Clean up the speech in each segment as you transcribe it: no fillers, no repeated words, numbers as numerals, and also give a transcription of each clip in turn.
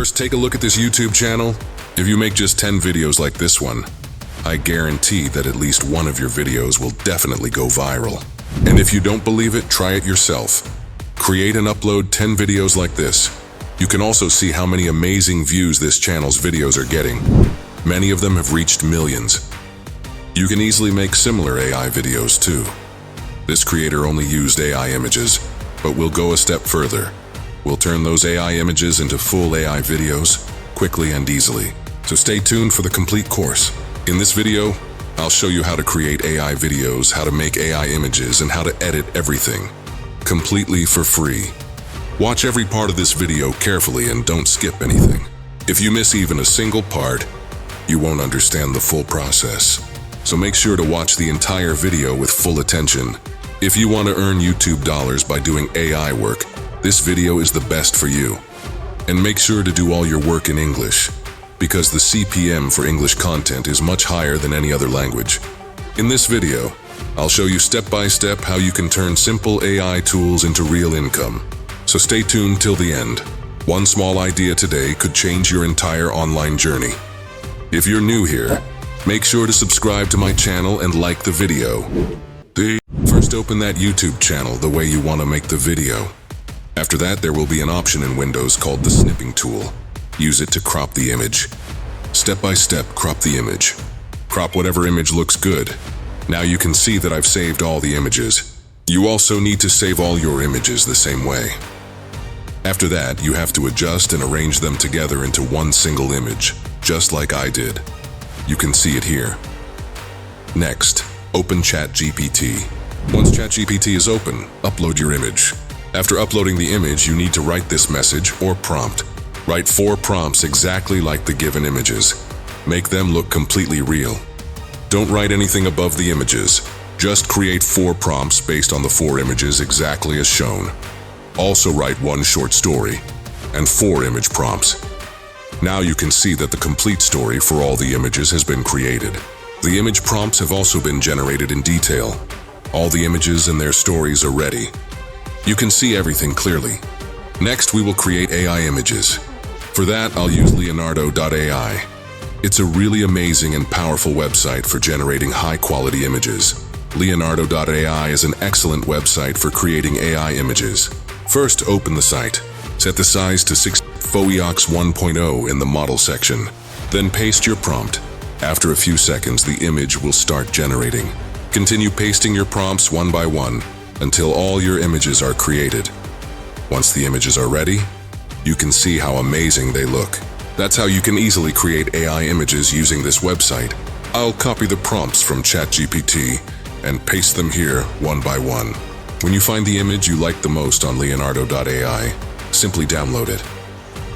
First, take a look at this YouTube channel. If you make just 10 videos like this one, I guarantee that at least one of your videos will definitely go viral. And if you don't believe it, try it yourself. Create and upload 10 videos like this. You can also see how many amazing views this channel's videos are getting. Many of them have reached millions. You can easily make similar AI videos too. This creator only used AI images, but we'll go a step further. We'll turn those AI images into full AI videos, quickly and easily. So stay tuned for the complete course. In this video, I'll show you how to create AI videos, how to make AI images, and how to edit everything, completely for free. Watch every part of this video carefully and don't skip anything. If you miss even a single part, you won't understand the full process. So make sure to watch the entire video with full attention. If you want to earn YouTube dollars by doing AI work, this video is the best for you. And make sure to do all your work in English, because the CPM for English content is much higher than any other language. In this video, I'll show you step by step how you can turn simple AI tools into real income. So stay tuned till the end. One small idea today could change your entire online journey. If you're new here, make sure to subscribe to my channel and like the video. First, open that YouTube channel the way you want to make the video. After that, there will be an option in Windows called the snipping tool. Use it to crop the image. Step by step, crop the image. Crop whatever image looks good. Now you can see that I've saved all the images. You also need to save all your images the same way. After that, you have to adjust and arrange them together into one single image, just like I did. You can see it here. Next, open ChatGPT. Once ChatGPT is open, upload your image. After uploading the image, you need to write this message or prompt. Write 4 prompts exactly like the given images. Make them look completely real. Don't write anything above the images. Just create 4 prompts based on the 4 images exactly as shown. Also write 1 short story and 4 image prompts. Now you can see that the complete story for all the images has been created. The image prompts have also been generated in detail. All the images and their stories are ready. You can see everything clearly. Next, we will create AI images. For that, I'll use Leonardo.ai. It's a really amazing and powerful website for generating high-quality images. Leonardo.ai is an excellent website for creating AI images. First, open the site. Set the size to 6 Foiox 1.0 in the model section. Then paste your prompt. After a few seconds, the image will start generating. Continue pasting your prompts one by one until all your images are created. Once the images are ready, you can see how amazing they look. That's how you can easily create AI images using this website. I'll copy the prompts from ChatGPT and paste them here one by one. When you find the image you like the most on Leonardo.ai, simply download it.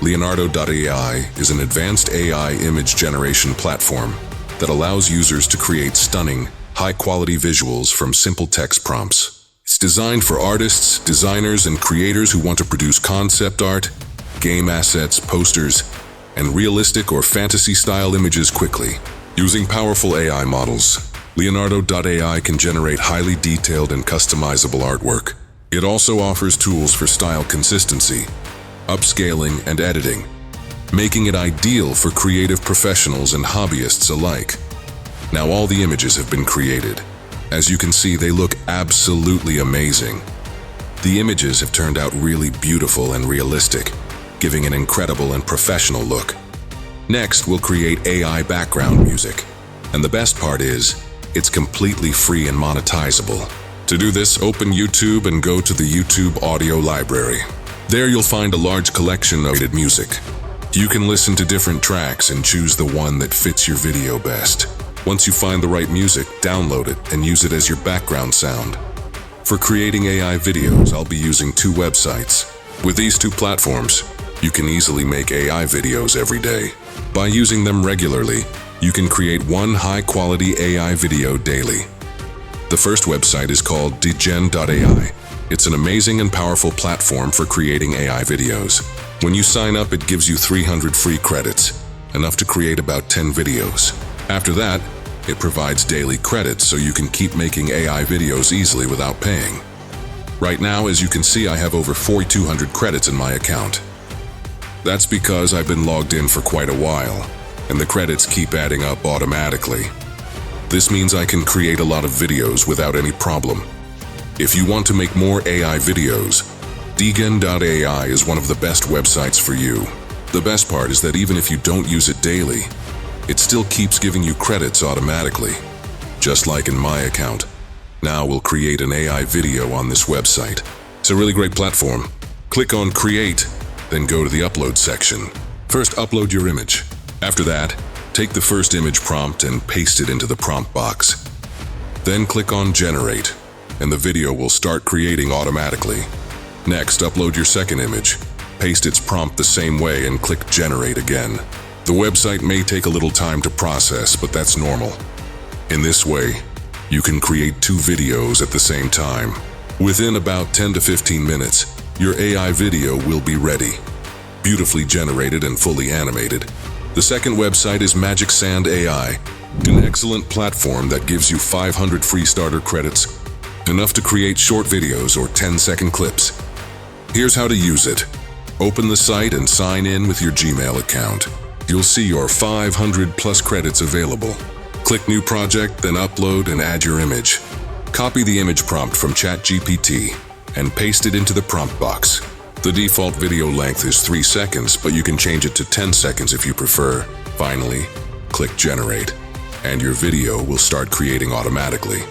Leonardo.ai is an advanced AI image generation platform that allows users to create stunning, high-quality visuals from simple text prompts. It's designed for artists, designers, and creators who want to produce concept art, game assets, posters, and realistic or fantasy-style images quickly. Using powerful AI models, Leonardo.ai can generate highly detailed and customizable artwork. It also offers tools for style consistency, upscaling, and editing, making it ideal for creative professionals and hobbyists alike. Now all the images have been created. As you can see, they look absolutely amazing. The images have turned out really beautiful and realistic, giving an incredible and professional look. Next, we'll create AI background music. And the best part is, it's completely free and monetizable. To do this, open YouTube and go to the YouTube audio library. There you'll find a large collection of music. You can listen to different tracks and choose the one that fits your video best. Once you find the right music, download it and use it as your background sound. For creating AI videos, I'll be using 2 websites. With these 2 platforms, you can easily make AI videos every day. By using them regularly, you can create 1 high-quality AI video daily. The first website is called degen.ai. It's an amazing and powerful platform for creating AI videos. When you sign up, it gives you 300 free credits, enough to create about 10 videos. After that, it provides daily credits so you can keep making AI videos easily without paying. Right now, as you can see, I have over 4,200 credits in my account. That's because I've been logged in for quite a while, and the credits keep adding up automatically. This means I can create a lot of videos without any problem. If you want to make more AI videos, degen.ai is one of the best websites for you. The best part is that even if you don't use it daily, it still keeps giving you credits automatically, just like in my account. Now we'll create an AI video on this website. It's a really great platform. Click on Create, then go to the Upload section. First, upload your image. After that, take the first image prompt and paste it into the prompt box. Then click on Generate, and the video will start creating automatically. Next, upload your second image. Paste its prompt the same way and click Generate again. The website may take a little time to process, but that's normal. In this way, you can create 2 videos at the same time. Within about 10 to 15 minutes, your AI video will be ready, beautifully generated and fully animated. The second website is Magic Sand AI, an excellent platform that gives you 500 free starter credits, enough to create short videos or 10-second clips. Here's how to use it. Open the site and sign in with your Gmail account. You'll see your 500 plus credits available. Click New Project, then upload and add your image. Copy the image prompt from ChatGPT and paste it into the prompt box. The default video length is 3 seconds, but you can change it to 10 seconds if you prefer. Finally, click Generate, and your video will start creating automatically.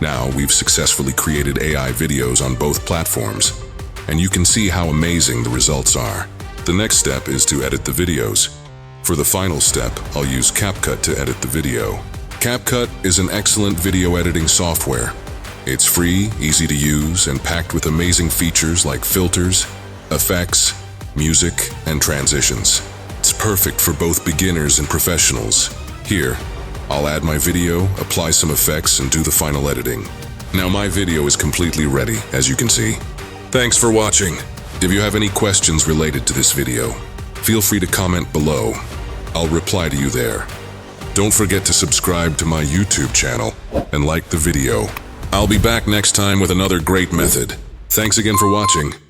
Now we've successfully created AI videos on both platforms, and you can see how amazing the results are. The next step is to edit the videos. For the final step, I'll use CapCut to edit the video. CapCut is an excellent video editing software. It's free, easy to use, and packed with amazing features like filters, effects, music, and transitions. It's perfect for both beginners and professionals. Here, I'll add my video, apply some effects, and do the final editing. Now my video is completely ready, as you can see. Thanks for watching. If you have any questions related to this video, feel free to comment below. I'll reply to you there. Don't forget to subscribe to my YouTube channel and like the video. I'll be back next time with another great method. Thanks again for watching.